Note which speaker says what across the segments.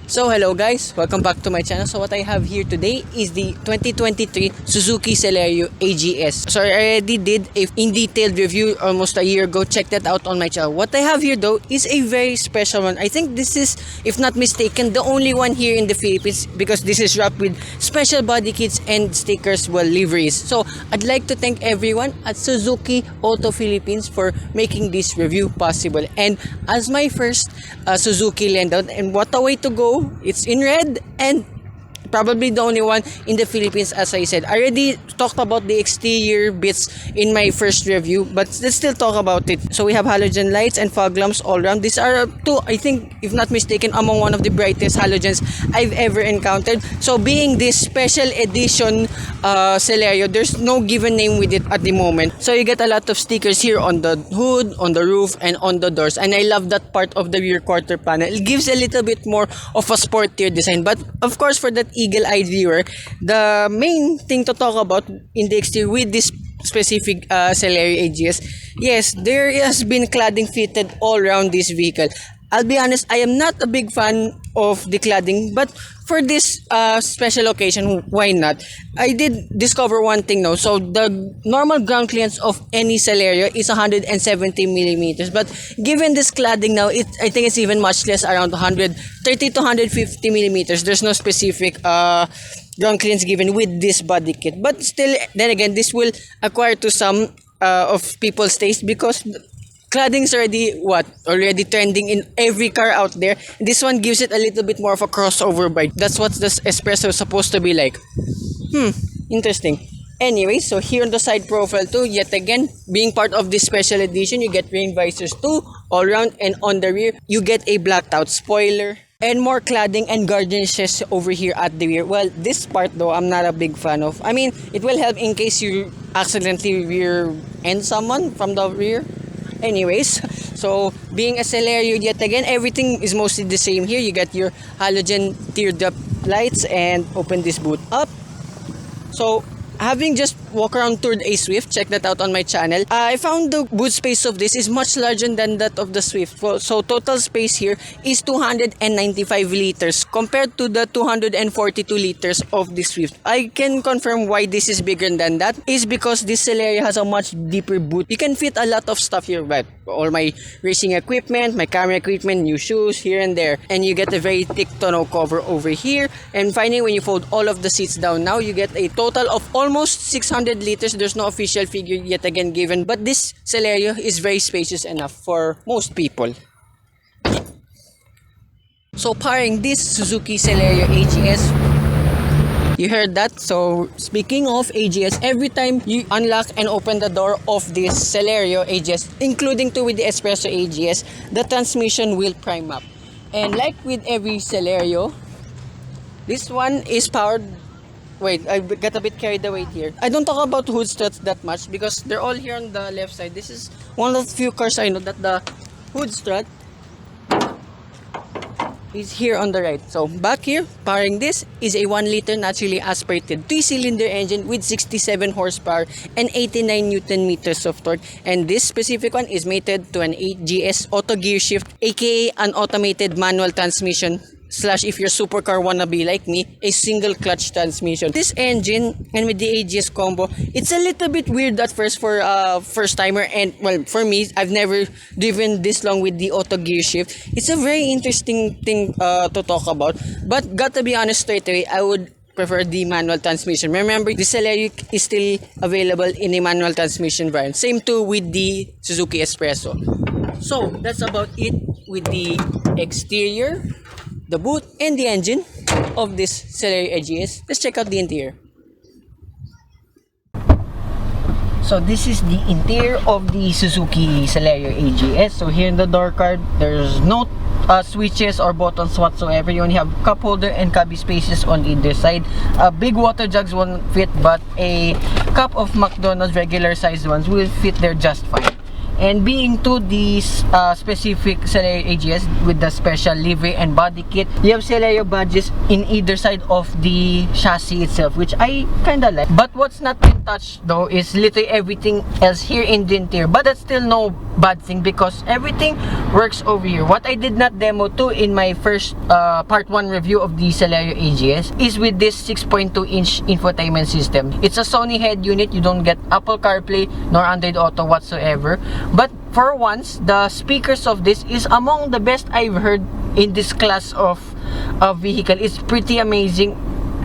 Speaker 1: So hello guys, welcome back to my channel. So what I have here today is the 2023 Suzuki Celerio AGS. So I already did a in-detailed review almost a year ago. Check that out on my channel. What I have here though is a very special one. I think this is, if not mistaken, the only one here in the Philippines because this is wrapped with special body kits and stickers, well, liveries. So I'd like to thank everyone at Suzuki Auto Philippines for making this review possible. And as my first Suzuki Lendout, and what a way to go. It's in red and probably the only one in the Philippines. As I said, I already talked about the exterior bits in my first review, but let's still talk about it. So we have halogen lights and fog lamps all around. These are two, I think, if not mistaken, among one of the brightest halogens I've ever encountered. So being this special edition Celerio, there's no given name with it at the moment. So you get a lot of stickers here on the hood, on the roof, and on the doors. And I love that part of the rear quarter panel. It gives a little bit more of a sportier design. But of course, for that eagle-eyed viewer, the main thing to talk about in the exterior with this specific Celerio AGS, yes, there has been cladding fitted all around this vehicle. I'll be honest, I am not a big fan of the cladding, but for this special occasion, why not? I did discover one thing now. So the normal ground clearance of any Celerio is 170 millimeters, but given this cladding now, I think it's even much less, around 130 to 150 millimeters. There's no specific ground clearance given with this body kit, but still, then again, this will acquire to some of people's taste because cladding is already trending in every car out there. This one gives it a little bit more of a crossover bite. That's what this espresso is supposed to be like. Interesting. Anyway, so here on the side profile too, yet again, being part of this special edition, you get rain visors too, all around, and on the rear, you get a blacked out spoiler. And more cladding and garnishes over here at the rear. Well, this part though, I'm not a big fan of. I mean, it will help in case you accidentally rear end someone from the rear. Anyways, so being a Celerio, yet again, everything is mostly the same here. You get your halogen teardrop lights and open this boot up. So having just walk around toured a Swift, check that out on my channel, I found the boot space of this is much larger than that of the Swift. So total space here is 295 liters compared to the 242 liters of the Swift. I can confirm why this is bigger than that is because this Celerio has a much deeper boot. You can fit a lot of stuff here, right? All my racing equipment, my camera equipment, new shoes here and there, and you get a very thick tonneau cover over here. And finally, when you fold all of the seats down now, you get a total of almost 600 liters. There's no official figure yet again given, but this Celerio is very spacious enough for most people. So powering this Suzuki Celerio AGS, you heard that. So speaking of AGS, every time you unlock and open the door of this Celerio AGS, including with the Espresso AGS, the transmission will prime up. And like with every Celerio, this one is powered. Wait, I got a bit carried away here. I don't talk about hood struts that much because they're all here on the left side. This is one of the few cars I know that the hood strut is here on the right. So back here, powering this is a 1 liter naturally aspirated 3-cylinder engine with 67 horsepower and 89 Newton meters of torque. And this specific one is mated to an AGS auto gear shift, aka an automated manual transmission / if you're supercar wannabe like me, a single clutch transmission. This engine and with the AGS combo, it's a little bit weird at first for first timer, and well, for me, I've never driven this long with the auto gear shift. It's a very interesting thing to talk about, but gotta be honest straight away, I would prefer the manual transmission. Remember, the Celerio is still available in a manual transmission variant. Same too with the Suzuki Espresso. So that's about it with the exterior, the boot, and the engine of this Celerio AGS. Let's check out the interior. So this is the interior of the Suzuki Celerio AGS. So here in the door card, there's no switches or buttons whatsoever. You only have cup holder and cubby spaces on either side. Big water jugs won't fit, but a cup of McDonald's regular sized ones will fit there just fine. And being to the specific Celerio AGS with the special livery and body kit, you have Celerio badges in either side of the chassis itself, which I kinda like. But what's not touch though is literally everything else here in the interior, but that's still no bad thing because everything works over here. What I did not demo too in my first part 1 review of the Celerio AGS is with this 6.2-inch infotainment system. It's a Sony head unit. You don't get Apple CarPlay nor Android Auto whatsoever, but for once the speakers of this is among the best I've heard in this class of vehicle. It's pretty amazing.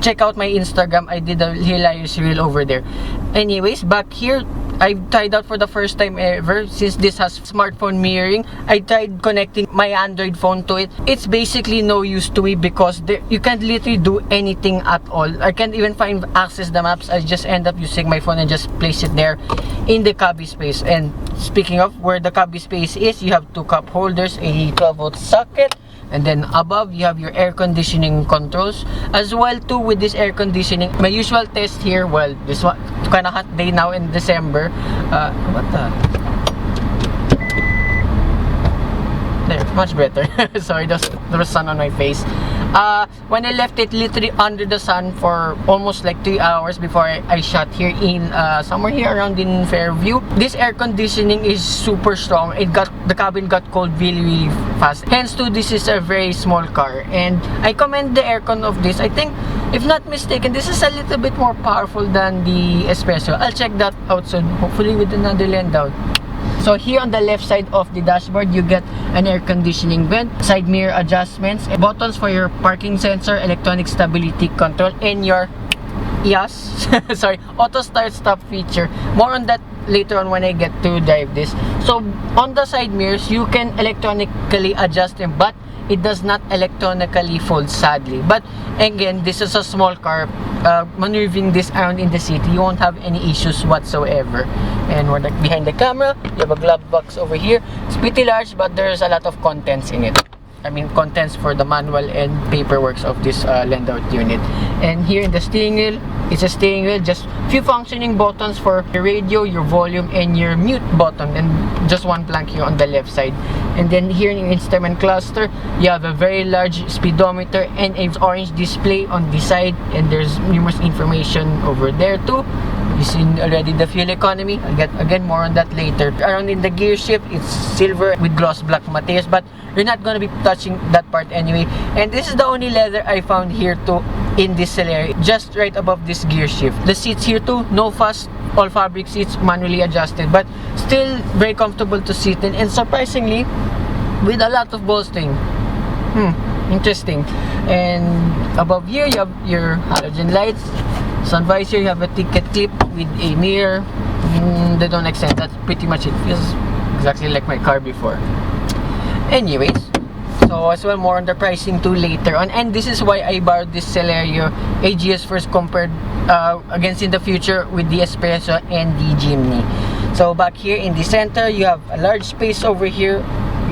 Speaker 1: Check out my Instagram. I did a hilarious reel over there. Anyways, back here, I tried out for the first time ever, since this has smartphone mirroring. I tried connecting my Android phone to it. It's basically no use to me because you can't literally do anything at all. I can't even access the maps. I just end up using my phone and just place it there in the cubby space. And speaking of where the cubby space is, you have 2 cup holders, a 12-volt socket, and then above you have your air conditioning controls as well too. With this air conditioning, my usual test here, well, this one kind of hot day now in December. What the? There, much better. Sorry, there was sun on my face. When I left it literally under the sun for almost like 3 hours before I shot here in somewhere here around in Fairview. This air conditioning is super strong. The cabin got cold really fast. Hence too, this is a very small car, and I commend the aircon of this. I think, if not mistaken, this is a little bit more powerful than the Espresso. I'll check that out soon, hopefully with another lens out. So here on the left side of the dashboard, you get an air conditioning vent, side mirror adjustments, buttons for your parking sensor, electronic stability control, and your sorry, auto start stop feature. More on that later on when I get to drive this. So on the side mirrors, you can electronically adjust them, but it does not electronically fold, sadly. But again, this is a small car. Maneuvering this around in the city, you won't have any issues whatsoever. And we're like behind the camera, you have a glove box over here. It's pretty large, but there's a lot of contents in it. I mean, contents for the manual and paperwork of this lend-out unit. And here in the steering wheel, it's a steering wheel, just few functioning buttons for your radio, your volume, and your mute button, and just one blank here on the left side. And then here in the instrument cluster, you have a very large speedometer and an orange display on the side, and there's numerous information over there too. You've seen already the fuel economy. I'll get again more on that later. Around in the gear shift, it's silver with gloss black materials, but you're not gonna be touching that part anyway. And this is the only leather I found here too in this Celerio, just right above this gear shift. The seats here too, no fuss, all fabric seats, manually adjusted, but still very comfortable to sit in, and surprisingly with a lot of bolstering. Interesting. And above here you have your halogen lights. Sun visor, you have a ticket clip with a mirror. They don't extend. That's pretty much it. Feels exactly like my car before. Anyways, so as well, more on the pricing too later on. And this is why I borrowed this Celerio AGS first compared against in the future with the Espresso and the Jimny. So back here in the center, you have a large space over here,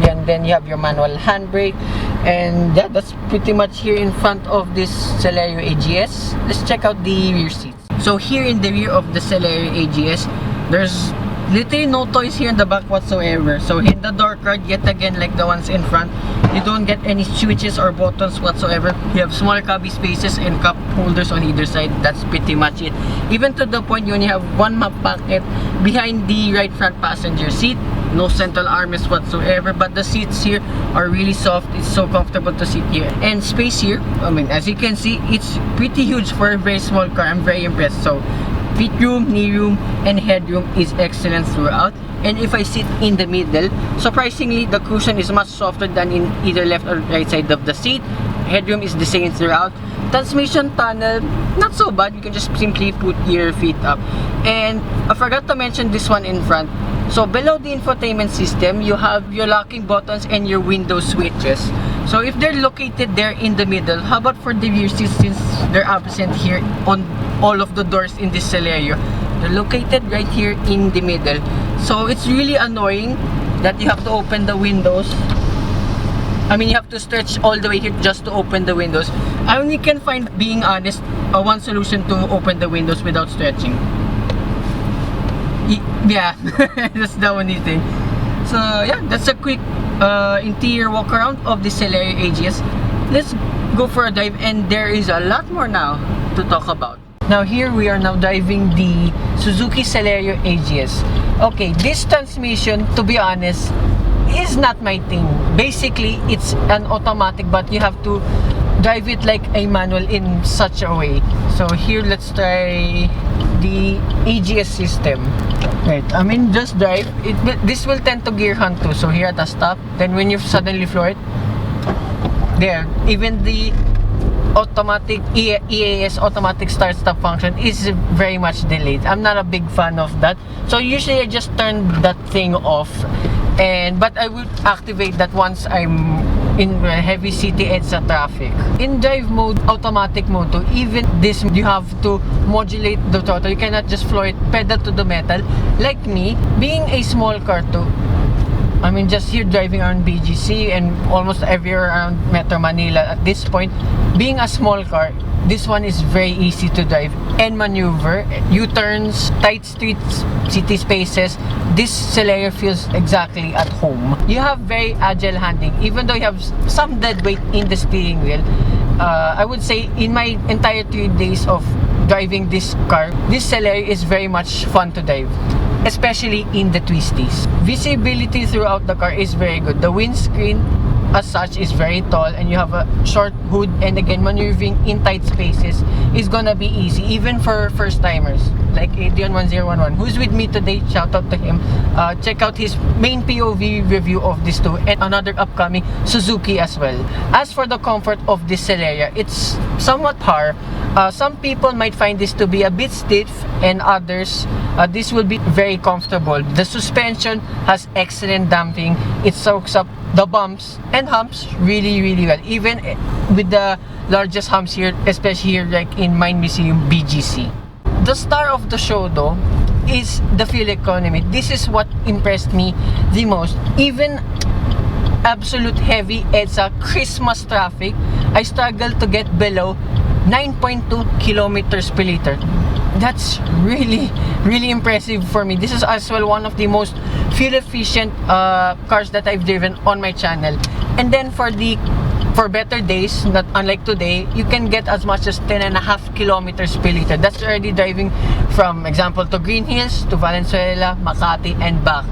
Speaker 1: and then you have your manual handbrake. And yeah, that's pretty much here in front of this Celerio AGS. Let's check out the rear seats. So here in the rear of the Celerio AGS, there's literally no toys here in the back whatsoever. So in the door card, yet again like the ones in front, you don't get any switches or buttons whatsoever. You have small cubby spaces and cup holders on either side. That's pretty much it. Even to the point you only have one map pocket behind the right front passenger seat. No central armrest whatsoever, but the seats here are really soft. It's so comfortable to sit here. And space here, I mean, as you can see, it's pretty huge for a very small car. I'm very impressed. So feet room, knee room, and headroom is excellent throughout. And if I sit in the middle, surprisingly, the cushion is much softer than in either left or right side of the seat. Headroom is the same throughout. Transmission tunnel, not so bad. You can just simply put your feet up. And I forgot to mention this one in front. So below the infotainment system, you have your locking buttons and your window switches. So if they're located there in the middle, how about for the rear seats, since they're absent here on all of the doors in this Celerio? They're located right here in the middle. So it's really annoying that you have to open the windows. I mean, you have to stretch all the way here just to open the windows. I only can find, being honest, one solution to open the windows without stretching. Yeah, that's the only thing. So yeah, that's a quick interior walk around of the Celerio AGS. Let's go for a dive, and there is a lot more now to talk about. Now here we are now driving the Suzuki Celerio AGS. Okay, this transmission, to be honest, is not my thing. Basically, it's an automatic, but you have to drive it like a manual in such a way. So here, let's try the AGS system. Right, I mean, just drive. This will tend to gear hunt too. So here at the stop, then when you suddenly floor it, there, even the automatic EAS automatic start stop function is very much delayed. I'm not a big fan of that, so usually I just turn that thing off, but I will activate that once I'm in heavy city EDSA traffic. In drive mode, automatic mode too, even this you have to modulate the throttle. You cannot just floor it pedal to the metal. Like me, being a small car too, I mean, just here driving around BGC and almost everywhere around Metro Manila at this point, being a small car, this one is very easy to drive and maneuver. U-turns, tight streets, city spaces, this Celerio feels exactly at home. You have very agile handling, even though you have some dead weight in the steering wheel. I would say in my entire 3 days of driving this car, this Celerio is very much fun to drive, especially in the twisties. Visibility throughout the car is very good. The windscreen as such is very tall, and you have a short hood, and again, maneuvering in tight spaces is gonna be easy, even for first timers like Adrian1011, who's with me today. Shout out to him. Check out his main POV review of this too, and another upcoming Suzuki as well. As for the comfort of this Celerio, it's somewhat hard. Some people might find this to be a bit stiff, and others, this will be very comfortable. The suspension has excellent damping. It soaks up the bumps and humps really well, even with the largest humps here, especially here like in Mine Museum BGC. The star of the show though is the fuel economy. This is what impressed me the most. Even absolute heavy EDSA Christmas traffic, I struggled to get below 9.2 kilometers per liter. That's really impressive for me. This is as well one of the most fuel efficient cars that I've driven on my channel. And then for better days, not unlike today, you can get as much as 10.5 kilometers per liter. That's already driving from example to Green Hills, to Valenzuela, Makati, and back.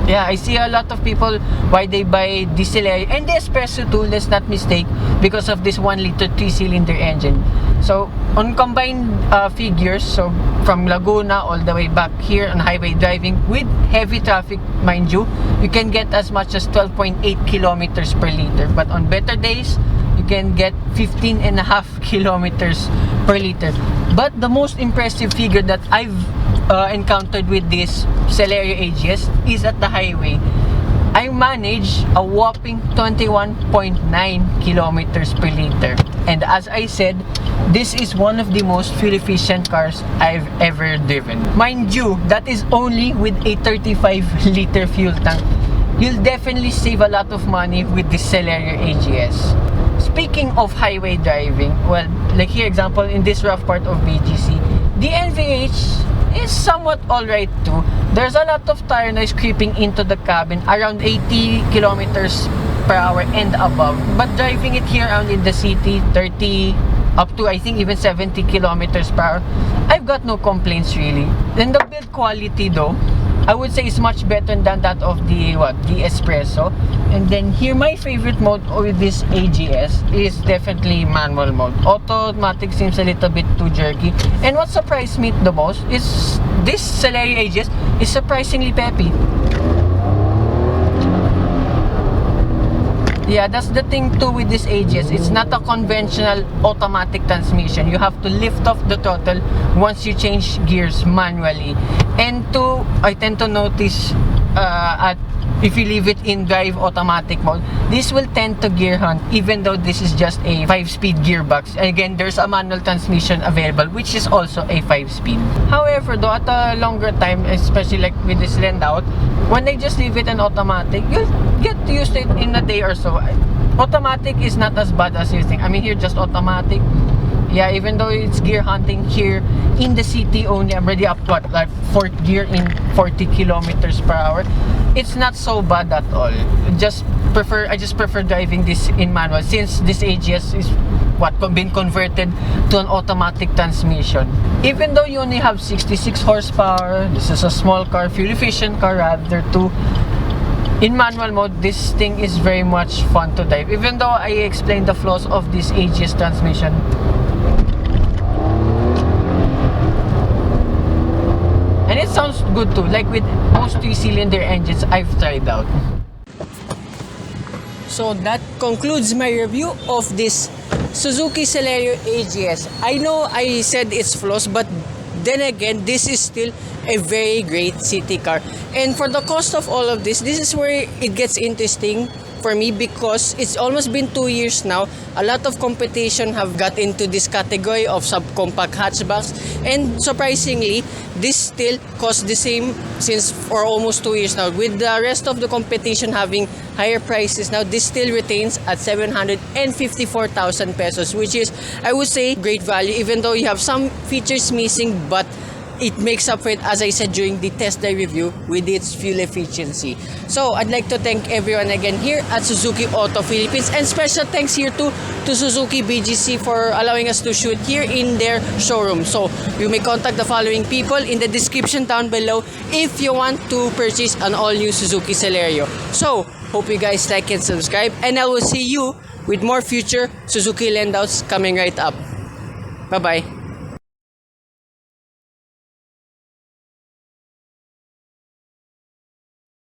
Speaker 1: Yeah, I see a lot of people why they buy the Celerio and the Espresso too, let's not mistake, because of this 1 liter 3-cylinder engine. So on combined figures, so from Laguna all the way back here on highway driving with heavy traffic, mind you can get as much as 12.8 kilometers per liter. But on better days, you can get 15.5 kilometers per liter. But the most impressive figure that I've encountered with this Celerio AGS is at the highway. I managed a whopping 21.9 kilometers per liter. And as I said, this is one of the most fuel efficient cars I've ever driven. Mind you, that is only with a 35 liter fuel tank. You'll definitely save a lot of money with this Celerio AGS. Speaking of highway driving, well, like here example in this rough part of BGC, the NVH is somewhat alright too. There's a lot of tire noise creeping into the cabin around 80 kilometers per hour and above. But driving it here around in the city, 30 up to I think even 70 kilometers per hour, I've got no complaints really. And the build quality though, I would say it's much better than that of the Espresso. And then here, my favorite mode with this AGS is definitely manual mode. Automatic seems a little bit too jerky. And what surprised me the most is this Celerio AGS is surprisingly peppy. Yeah, that's the thing too with this AGS. It's not a conventional automatic transmission. You have to lift off the throttle once you change gears manually. And I tend to notice if you leave it in drive automatic mode, this will tend to gear hunt, even though this is just a 5-speed gearbox. Again, there's a manual transmission available, which is also a 5-speed. However, though, at a longer time, especially like with this lend out, when they just leave it in automatic, you'll get used to it in a day or so. Automatic is not as bad as you think. I mean, here just automatic. Yeah, even though it's gear hunting here in the city only, I'm already up what, like 4th gear in 40 kilometers per hour. It's not so bad at all. I just prefer driving this in manual, since this AGS is been converted to an automatic transmission. Even though you only have 66 horsepower, this is a small car, fuel efficient car rather too. In manual mode, this thing is very much fun to drive. Even though I explained the flaws of this AGS transmission, and it sounds good too, like with most 3-cylinder engines I've tried out. So that concludes my review of this Suzuki Celerio AGS. I know I said it's flaws, but then again, this is still a very great city car. And for the cost of all of this is where it gets interesting for me, because it's almost been 2 years now. A lot of competition have got into this category of subcompact hatchbacks, and surprisingly, this still costs the same since for almost 2 years now. With the rest of the competition having higher prices now, this still retains at 754,000 pesos, which is, I would say, great value, even though you have some features missing, but it makes up for it, as I said during the test drive review, with its fuel efficiency. So I'd like to thank everyone again here at Suzuki Auto Philippines, and special thanks here to Suzuki BGC for allowing us to shoot here in their showroom. So you may contact the following people in the description down below if you want to purchase an all-new Suzuki Celerio. So hope you guys like and subscribe, and I will see you with more future Suzuki landouts coming right up. Bye-bye.